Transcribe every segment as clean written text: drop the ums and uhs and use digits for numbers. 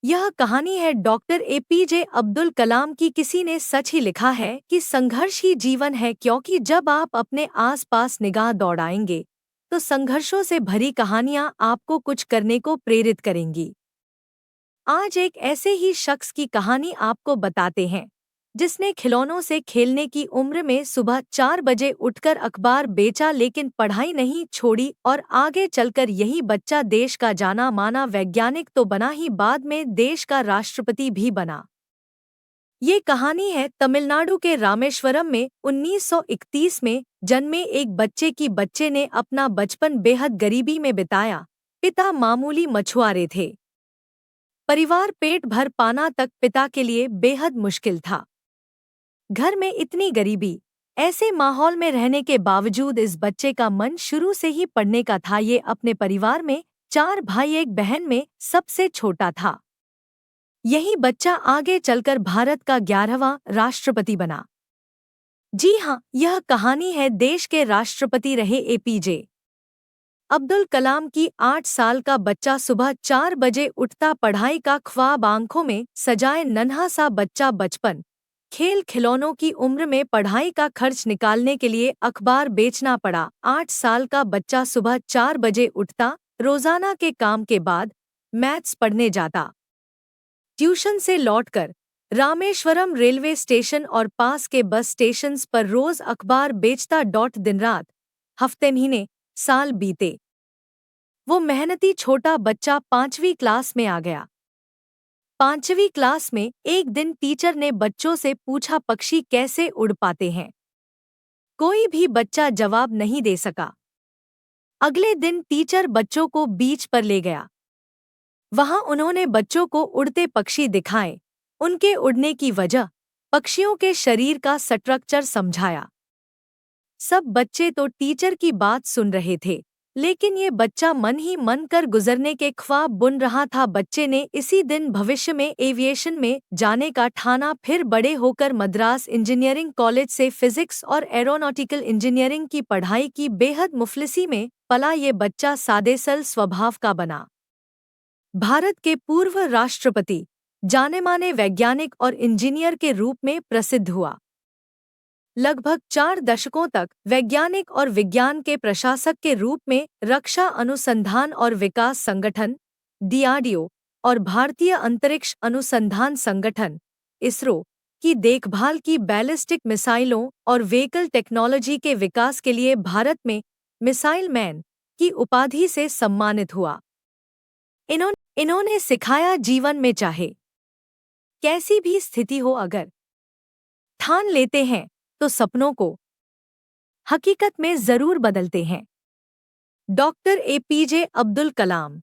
यह कहानी है डॉक्टर एपीजे अब्दुल कलाम की। किसी ने सच ही लिखा है कि संघर्ष ही जीवन है, क्योंकि जब आप अपने आसपास निगाह दौड़ाएंगे तो संघर्षों से भरी कहानियां आपको कुछ करने को प्रेरित करेंगी। आज एक ऐसे ही शख्स की कहानी आपको बताते हैं जिसने खिलौनों से खेलने की उम्र में सुबह 4 बजे उठकर अखबार बेचा, लेकिन पढ़ाई नहीं छोड़ी और आगे चलकर यही बच्चा देश का जाना माना वैज्ञानिक तो बना ही, बाद में देश का राष्ट्रपति भी बना। ये कहानी है तमिलनाडु के रामेश्वरम में 1931 में जन्मे एक बच्चे की। बच्चे ने अपना बचपन बेहद गरीबी में बिताया। पिता मामूली मछुआरे थे। परिवार पेट भर पाना तक पिता के लिए बेहद मुश्किल था। घर में इतनी गरीबी, ऐसे माहौल में रहने के बावजूद इस बच्चे का मन शुरू से ही पढ़ने का था। ये अपने परिवार में 4 भाई एक बहन में सबसे छोटा था। यही बच्चा आगे चलकर भारत का 11वां राष्ट्रपति बना। जी हाँ, यह कहानी है देश के राष्ट्रपति रहे एपीजे अब्दुल कलाम की। 8 साल का बच्चा सुबह 4 बजे उठता, पढ़ाई का ख्वाब आंखों में सजाए नन्हा सा बच्चा। बचपन खेल खिलौनों की उम्र में पढ़ाई का खर्च निकालने के लिए अखबार बेचना पड़ा। 8 साल का बच्चा सुबह 4 बजे उठता, रोजाना के काम के बाद मैथ्स पढ़ने जाता। ट्यूशन से लौटकर रामेश्वरम रेलवे स्टेशन और पास के बस स्टेशंस पर रोज अखबार बेचता। दिन रात, हफ्ते महीने साल बीते। वो मेहनती छोटा बच्चा 5वीं क्लास में आ गया। 5वीं क्लास में एक दिन टीचर ने बच्चों से पूछा, पक्षी कैसे उड़ पाते हैं? कोई भी बच्चा जवाब नहीं दे सका। अगले दिन टीचर बच्चों को बीच पर ले गया। वहां उन्होंने बच्चों को उड़ते पक्षी दिखाए, उनके उड़ने की वजह, पक्षियों के शरीर का स्ट्रक्चर समझाया। सब बच्चे तो टीचर की बात सुन रहे थे, लेकिन ये बच्चा मन ही मन कर गुजरने के ख्वाब बुन रहा था। बच्चे ने इसी दिन भविष्य में एविएशन में जाने का ठाना। फिर बड़े होकर मद्रास इंजीनियरिंग कॉलेज से फिजिक्स और एरोनॉटिकल इंजीनियरिंग की पढ़ाई की। बेहद मुफलिसी में पला ये बच्चा सादेसल स्वभाव का बना। भारत के पूर्व राष्ट्रपति, जाने-माने वैज्ञानिक और इंजीनियर के रूप में प्रसिद्ध हुआ। लगभग 4 दशकों तक वैज्ञानिक और विज्ञान के प्रशासक के रूप में रक्षा अनुसंधान और विकास संगठन डीआरडीओ और भारतीय अंतरिक्ष अनुसंधान संगठन इसरो की देखभाल की। बैलिस्टिक मिसाइलों और व्हीकल टेक्नोलॉजी के विकास के लिए भारत में मिसाइल मैन की उपाधि से सम्मानित हुआ। इन्होंने सिखाया, जीवन में चाहे कैसी भी स्थिति हो, अगर ठान लेते हैं तो सपनों को हकीकत में जरूर बदलते हैं। डॉक्टर एपीजे अब्दुल कलाम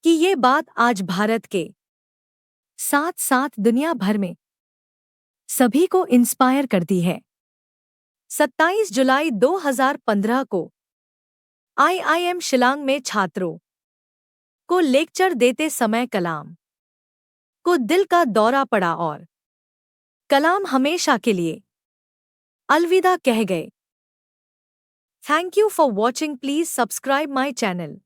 की ये बात आज भारत के साथ साथ दुनिया भर में सभी को इंस्पायर करती है। 27 जुलाई 2015 को आईआईएम शिलांग में छात्रों को लेक्चर देते समय कलाम को दिल का दौरा पड़ा और कलाम हमेशा के लिए अलविदा कह गए। Thank you for watching. Please subscribe my channel.